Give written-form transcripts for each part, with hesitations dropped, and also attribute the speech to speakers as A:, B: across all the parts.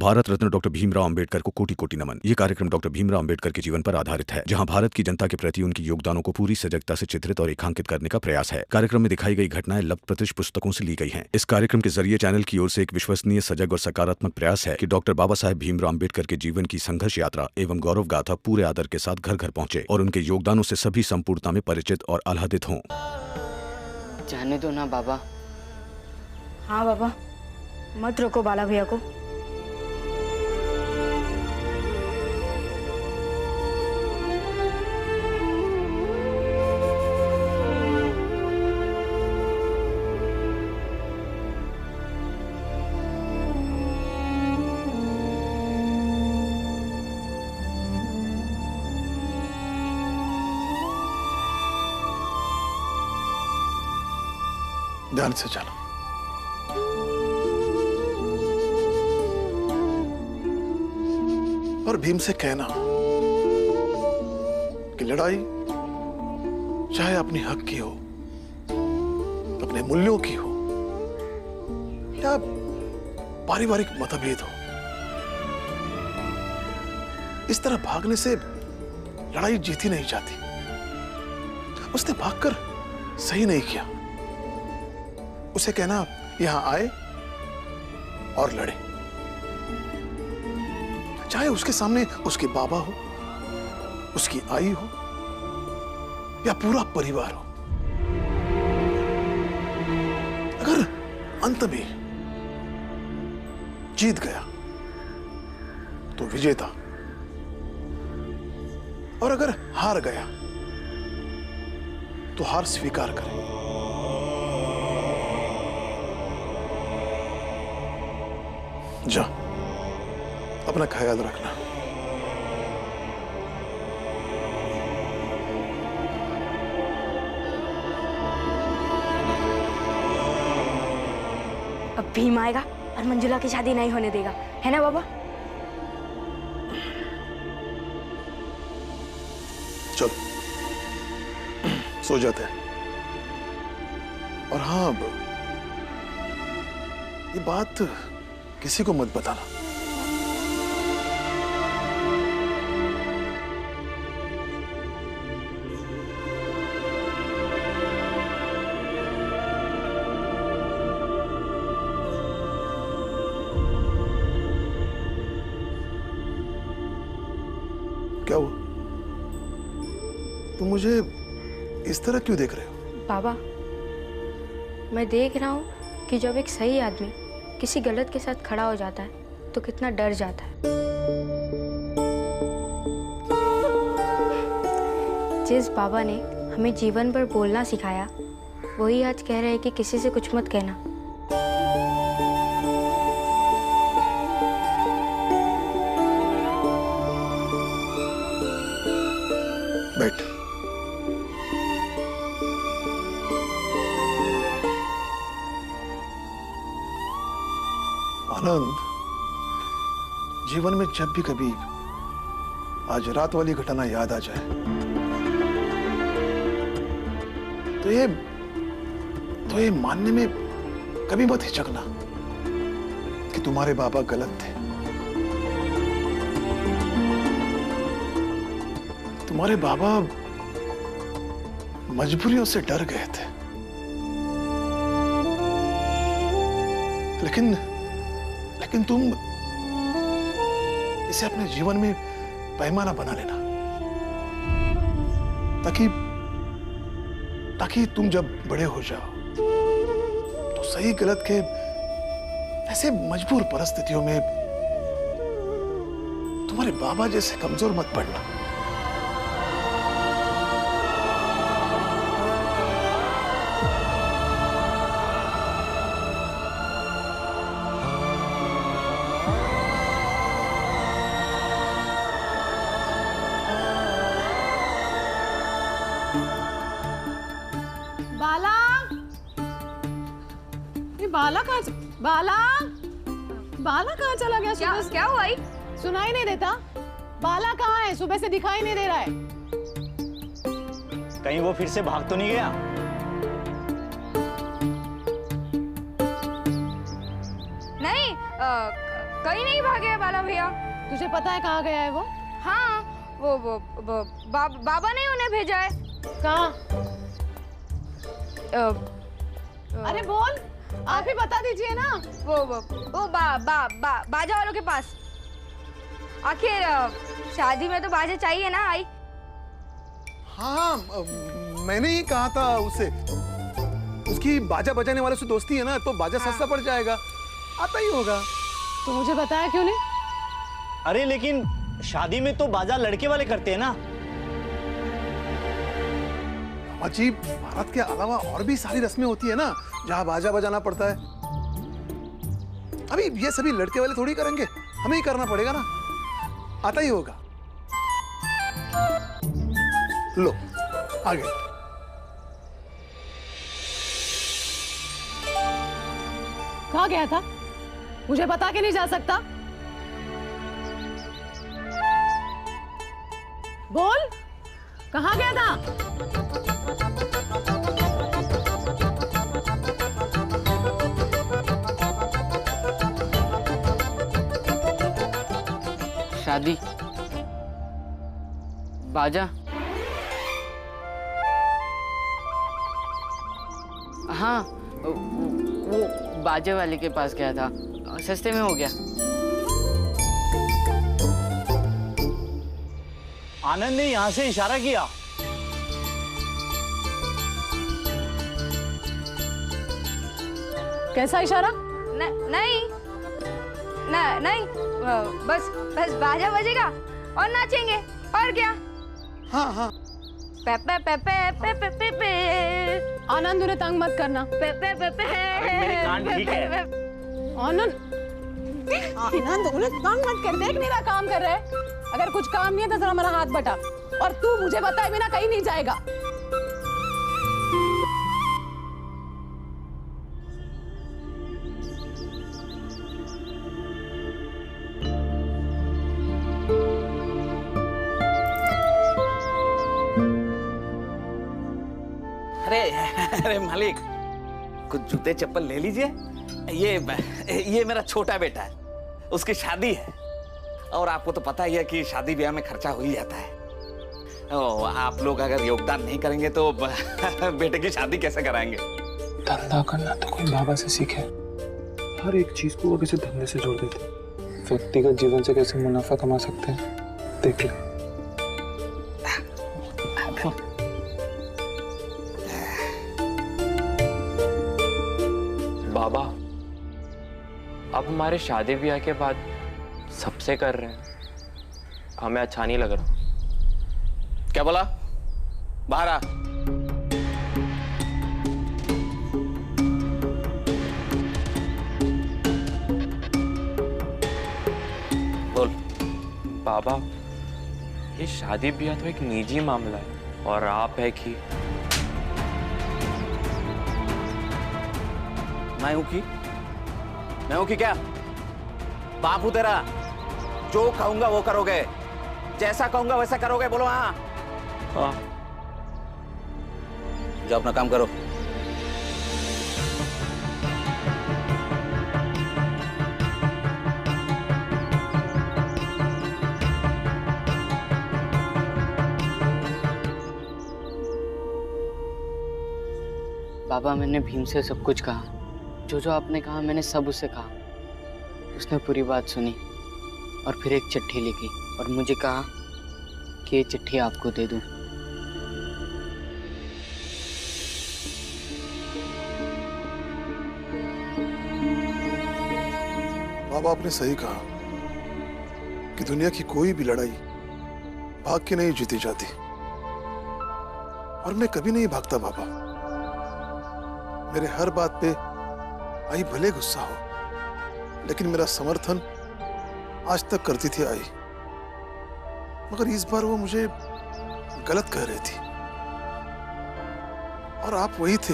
A: Bharat Ratna doctor Bhimrao Ambedkar को कोटि कोटि नमन। ये कार्यक्रम डॉक्टर भीमराव अंबेडकर के जीवन पर आधारित है, जहां भारत की जनता के प्रति उनके योगदानों को पूरी सजगता से चित्रित और रेखांकित करने का प्रयास है। कार्यक्रम में दिखाई गई घटनाएं लब्ध प्रतिष्ठ पुस्तकों से ली गई हैं। इस कार्यक्रम के जरिए चैनल की ओर से एक विश्वसनीय, सजग और सकारात्मक प्रयास है कि डॉक्टर बाबा साहेब भीमराव अंबेडकर के जीवन की संघर्ष यात्रा एवं गौरव गाथा पूरे आदर के साथ घर घर पहुंचे और उनके योगदानों से सभी संपूर्णता में परिचित और आह्लादित हों।
B: जाने दो ना बाबा।
C: हाँ बाबा, मत रोको बाला भैया को।
D: ध्यान से चलो। और भीम से कहना कि लड़ाई चाहे अपने हक की हो, अपने मूल्यों की हो या पारिवारिक मतभेद हो, इस तरह भागने से लड़ाई जीती नहीं जाती। उसने भागकर सही नहीं किया। उसे कहना यहां आए और लड़े, चाहे उसके सामने उसके बाबा हो, उसकी आई हो या पूरा परिवार हो। अगर अंत में जीत गया तो विजेता, और अगर हार गया तो हार स्वीकार करे। जा, अपना ख्याल रखना।
C: अब भीम आएगा और मंजुला की शादी नहीं होने देगा, है ना बाबा?
D: चलो सो जाते हैं। और हाँ, ये बात किसी को मत बताना। क्या हुआ? तुम मुझे इस तरह क्यों देख रहे हो?
C: बाबा, मैं देख रहा हूँ कि जब एक सही आदमी किसी गलत के साथ खड़ा हो जाता है तो कितना डर जाता है। जिस बाबा ने हमें जीवन भर बोलना सिखाया, वही आज कह रहे हैं कि किसी से कुछ मत कहना।
D: बैठ। आनंद, जीवन में जब भी कभी आज रात वाली घटना याद आ जाए तो ये मानने में कभी मत हिचकना कि तुम्हारे बाबा गलत थे। तुम्हारे बाबा मजबूरियों से डर गए थे, लेकिन तुम इसे अपने जीवन में पैमाना बना लेना, ताकि तुम जब बड़े हो जाओ तो सही गलत के ऐसे मजबूर परिस्थितियों में तुम्हारे बाबा जैसे कमजोर मत पड़ना।
E: बाला कहाँ चला गया?
F: क्या हुआ?
E: सुनाई नहीं देता। बाला कहाँ है? सुबह से दिखाई नहीं दे रहा है।
G: कहीं वो फिर से भाग तो नहीं गया?
F: नहीं,
C: कहीं नहीं भागे है बाला भैया।
E: तुझे पता है कहाँ गया है वो?
C: हाँ, वो बाबा ने उन्हें भेजा है।
E: कहाँ?
C: अरे
E: बोल, आप ही बता दीजिए ना।
C: वो बाजा वालों के पास। आखिर शादी में तो बाजे चाहिए ना आई।
D: हाँ, मैंने ही कहा था उसे, उसकी बाजा बजाने वाले से दोस्ती है ना, तो बाजा सस्ता पड़ जाएगा, आता ही होगा।
E: तो मुझे बताया क्यों नहीं?
G: अरे लेकिन शादी में तो बाजा लड़के वाले करते हैं ना।
D: जी, भारत के अलावा और भी सारी रस्में होती है ना जहाँ बाजा बजाना पड़ता है। अभी ये सभी लड़के वाले थोड़ी करेंगे, हमें ही करना पड़ेगा ना, आता ही होगा। लो आगे।
E: कहाँ गया था? मुझे बता के नहीं जा सकता? बोल, कहाँ गया था?
B: शादी, बाजा। हाँ, वो बाजे वाले के पास गया था, सस्ते में हो गया।
G: आनंद ने यहाँ से इशारा किया।
E: कैसा इशारा?
C: नहीं, बस बाजा बजेगा और नाचेंगे, और क्या?
D: हाँ हाँ,
C: पे पे पे पे पे पे पे पे।
E: आनंद, उन्हें तंग मत करना।
C: पे पे पे पे।
G: मेरे कान ठीक है।
E: आनंद, उन्हें तंग मत कर, देख मेरा काम कर रहा है। अगर कुछ काम नहीं है तो जरा मेरा हाथ बटा, और तू मुझे बताए बिना कहीं नहीं जाएगा।
F: अरे मालिक, कुछ जूते चप्पल ले लीजिए। ये मेरा छोटा बेटा है, उसकी शादी है, और आपको तो पता ही है कि शादी ब्याह में खर्चा हो ही जाता है। आप लोग अगर योगदान नहीं करेंगे तो बेटे की शादी कैसे कराएंगे?
H: धंधा करना तो कोई बाबा से सीखे। हर एक चीज को वो किसी धंधे से जोड़ देते। व्यक्तिगत जीवन से कैसे मुनाफा कमा सकते हैं, देख ले।
I: बाबा, अब हमारे शादी ब्याह के बाद सबसे कर रहे हैं, हमें अच्छा नहीं लग रहा।
F: क्या बोला? बाहर आ। बोल।
I: बाबा, ये शादी ब्याह तो एक निजी मामला है, और आप है कि
F: मैं हूं कि क्या? बाप हूं तेरा, जो कहूंगा वो करोगे, जैसा कहूंगा वैसा करोगे। बोलो हाँ।
I: हाँ।
F: जो अपना काम करो।
B: बाबा, मैंने भीम से सब कुछ कहा, जो आपने कहा मैंने सब उससे कहा। उसने पूरी बात सुनी और फिर एक चिट्ठी लिखी और मुझे कहा कि ये चिट्ठी आपको दे दूं।
D: बाबा आपने सही कहा कि दुनिया की कोई भी लड़ाई भाग के नहीं जीती जाती, और मैं कभी नहीं भागता बाबा। मेरे हर बात पे आई भले गुस्सा हो, लेकिन मेरा समर्थन आज तक करती थी आई, मगर इस बार वो मुझे गलत कह रही थी, और आप वही थे,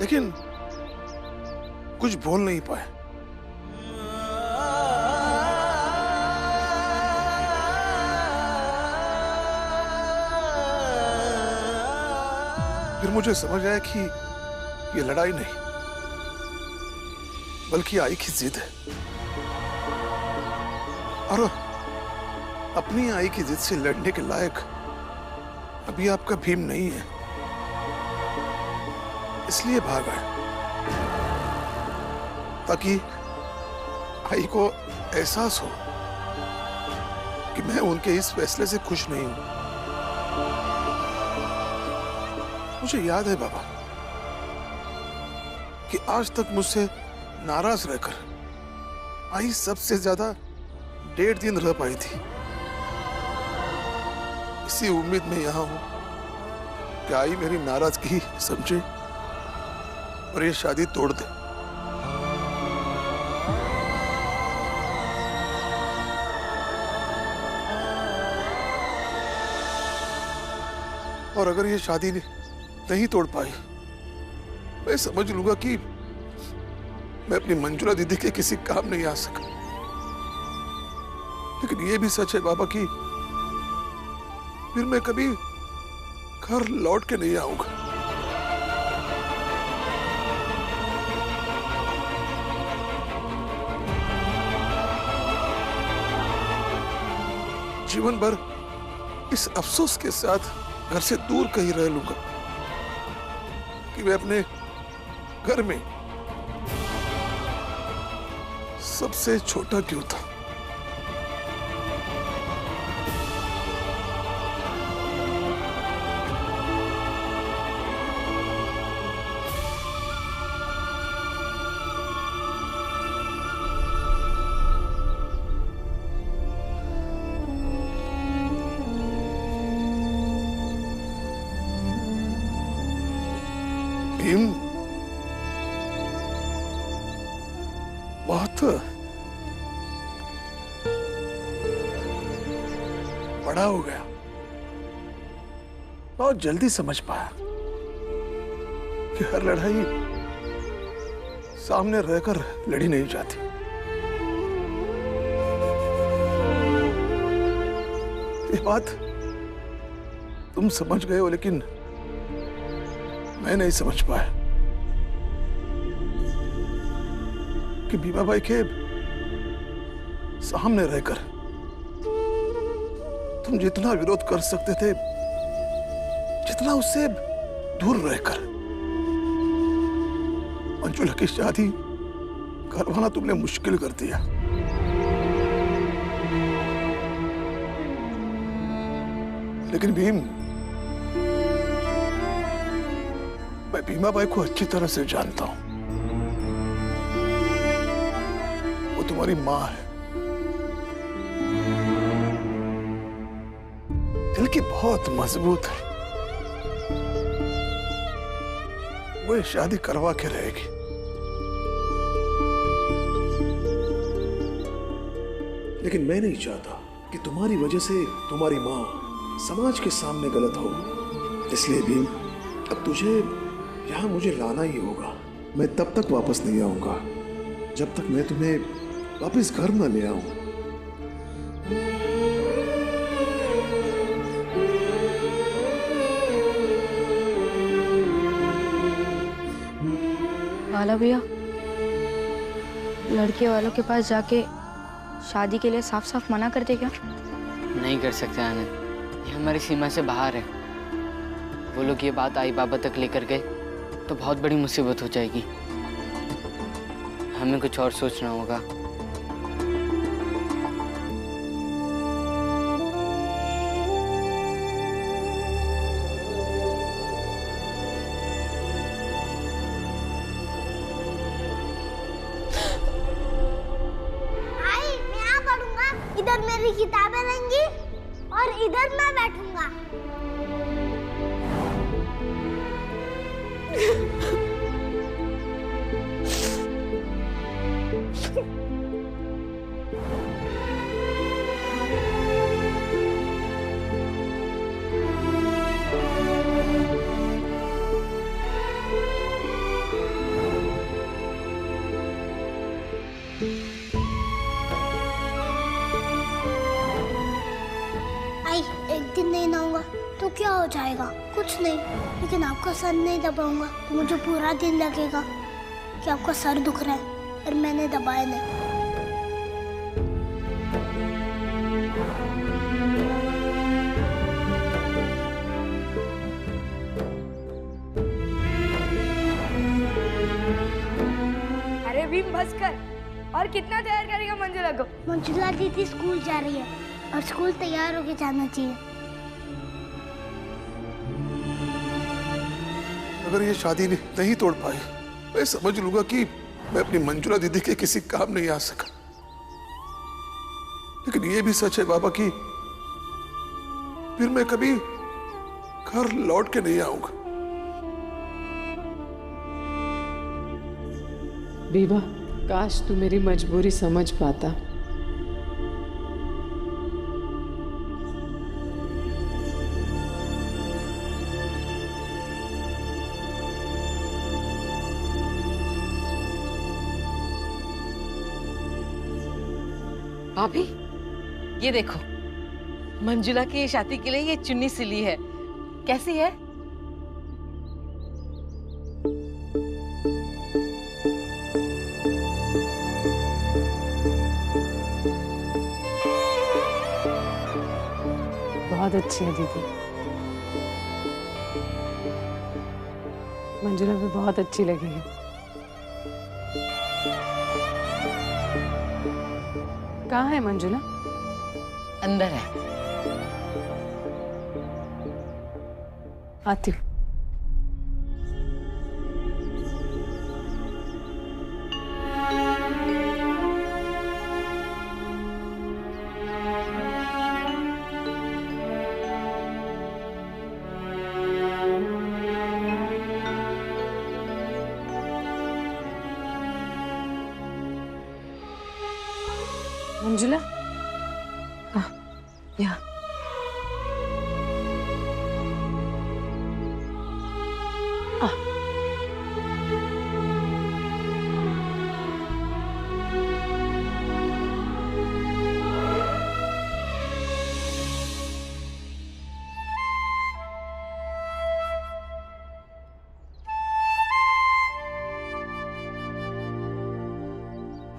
D: लेकिन कुछ बोल नहीं पाए। फिर मुझे समझ आया कि ये लड़ाई नहीं बल्कि आई की जिद है। और अपनी आई की जिद से लड़ने के लायक अभी आपका भीम नहीं है, इसलिए भाग आए ताकि आई को एहसास हो कि मैं उनके इस फैसले से खुश नहीं हूं। मुझे याद है बाबा कि आज तक मुझसे नाराज रहकर आई सबसे ज्यादा 1.5 दिन रह पाई थी। इसी उम्मीद में यहां हूं कि आई मेरी नाराजगी समझे और ये शादी तोड़ दे। और अगर ये शादी नहीं तोड़ पाई, मैं समझ लूंगा कि मैं अपनी मंजुला दीदी के किसी काम नहीं आ सका। लेकिन ये भी सच है बाबा कि फिर मैं कभी घर लौट के नहीं आऊंगा। जीवन भर इस अफसोस के साथ घर से दूर कहीं रह लूंगा कि मैं अपने घर में सबसे छोटा क्यों था। भीम बहुत बड़ा हो गया, बहुत जल्दी समझ पाया कि हर लड़ाई सामने रहकर लड़ी नहीं जाती। ये बात तुम समझ गए हो, लेकिन मैं नहीं समझ पाया कि भीमा भाई के सामने रहकर तुम जितना विरोध कर सकते थे, जितना उससे दूर रहकर मंजुला की शादी करवाना तुमने मुश्किल कर दिया। लेकिन भीम, मैं भीमा बाई को अच्छी तरह से जानता हूं। वो तुम्हारी मां है, दिल की बहुत मजबूत है। वो ये शादी करवा के रहेगी। लेकिन मैं नहीं चाहता कि तुम्हारी वजह से तुम्हारी मां समाज के सामने गलत हो। इसलिए भी अब तुझे यहां मुझे लाना ही होगा। मैं तब तक वापस नहीं आऊंगा जब तक मैं तुम्हें वापस घर न ले आऊं।
C: वाला भैया, लड़के वालों के पास जाके शादी के लिए साफ साफ मना करते क्या?
B: नहीं कर सकते आनंद, ये हमारी सीमा से बाहर है। वो लोग ये बात आई बाबा तक लेकर गए तो बहुत बड़ी मुसीबत हो जाएगी। हमें कुछ और सोचना होगा।
J: आई, मैं यहाँ पढ़ूंगा, इधर मेरी किताबें रहेंगी और इधर मैं बैठूंगा। आई, एक दिन नहीं नहाऊंगा तो क्या हो जाएगा? कुछ नहीं, लेकिन आपका सर नहीं दबाऊंगा तो मुझे पूरा दिन लगेगा कि आपका सर दुख रहा है और मैंने दबाया नहीं।
C: तैयार करेगा मंजुला को?
J: मंजुला दीदी स्कूल जा रही है और स्कूल तैयार होके जाना चाहिए।
D: अगर ये शादी नहीं तोड़ पाई, मैं समझ लूंगा कि मैं अपनी मंजुला दीदी के किसी काम नहीं आ सका। लेकिन ये भी सच है बाबा कि फिर मैं कभी घर लौट के नहीं आऊंगा।
E: बीबा, काश तू मेरी मजबूरी समझ पाता।
K: भाभी, ये देखो, मंजुला की शादी के लिए ये चुन्नी सिली है। कैसी है?
E: बहुत अच्छी है दीदी। मंजुला भी बहुत अच्छी लगी है। कहाँ है मंजुला?
K: अंदर है।
E: आती हूँ। मंजुला, यहाँ।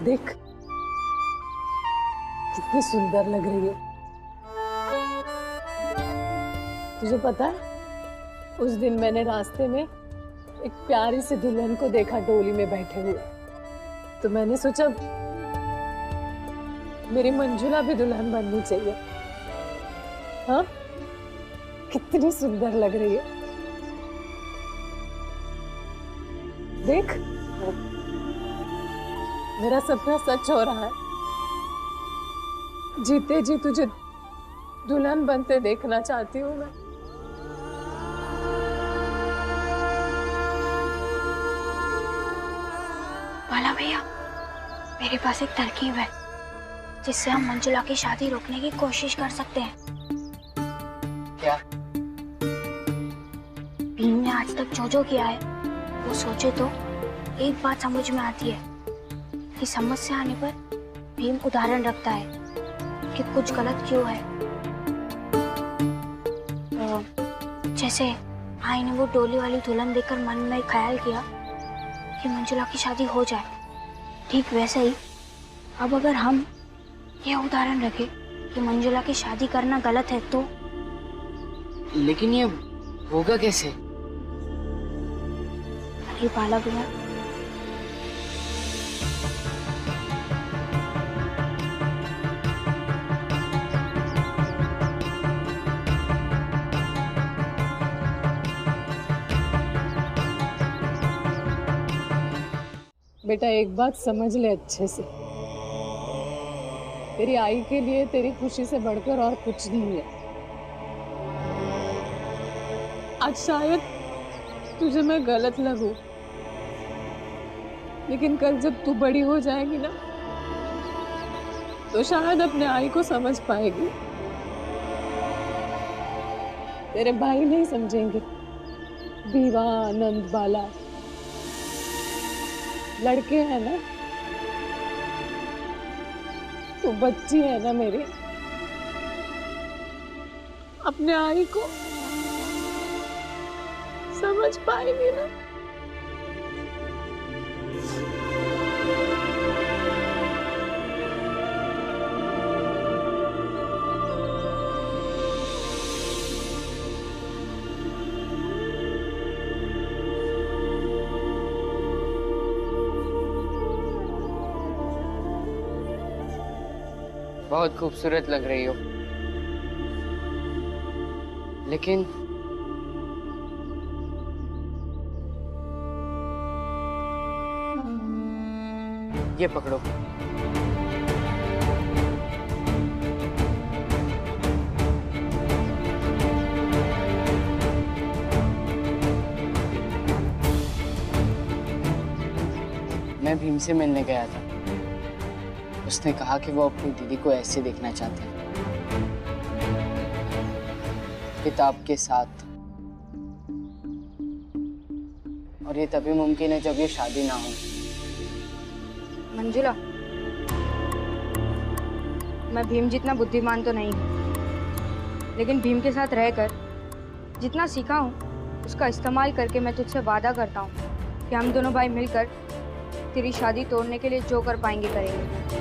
E: देख कितनी सुंदर लग रही है। तुझे पता है, उस दिन मैंने रास्ते में एक प्यारी सी दुल्हन को देखा डोली में बैठे हुए, तो मैंने सोचा मेरी मंजुला भी दुल्हन बननी चाहिए। हाँ, कितनी सुंदर लग रही है। देख, मेरा सपना सच हो रहा है। जीते जी तुझे दुल्हन बनते देखना चाहती हूँ मैं।
C: बाला भैया, मेरे पास एक तरकीब है जिससे हम मंजुला की शादी रोकने की कोशिश कर सकते हैं।
B: क्या?
C: भीम ने आज तक जो जो किया है वो सोचे तो एक बात समझ में आती है कि समस्या आने पर भीम उदाहरण रखता है कि कुछ गलत क्यों है। जैसे भाई ने वो डोली वाली दुल्हन देखकर मन में ख्याल किया कि मंजुला की शादी हो जाए, ठीक वैसे ही अब अगर हम ये उदाहरण रखें कि मंजुला की शादी करना गलत है तो।
B: लेकिन ये होगा कैसे?
C: अरे बाला भैया,
E: बेटा एक बात समझ ले अच्छे से, तेरी आई के लिए तेरी खुशी से बढ़कर और कुछ नहीं है। आज शायद तुझे मैं गलत लगूं, लेकिन कल जब तू बड़ी हो जाएगी ना तो शायद अपने आई को समझ पाएगी। तेरे भाई नहीं समझेंगे, बीवा, आनंद, बाला लड़के हैं ना, तू बच्ची है ना मेरी, अपने आई को समझ पाएगी ना।
B: बहुत खूबसूरत लग रही हो, लेकिन ये पकड़ो। मैं भीम से मिलने गया था। उसने कहा कि वो अपनी दीदी को ऐसे देखना चाहते हैं, किताब के साथ। और ये तभी मुमकिन है जब ये शादी ना हो।
C: मंजुला, मैं भीम जितना बुद्धिमान तो नहीं हूँ, लेकिन भीम के साथ रहकर जितना सीखा हूँ उसका इस्तेमाल करके मैं तुझसे वादा करता हूँ कि हम दोनों भाई मिलकर तेरी शादी तोड़ने के लिए जो कर पाएंगे करेंगे।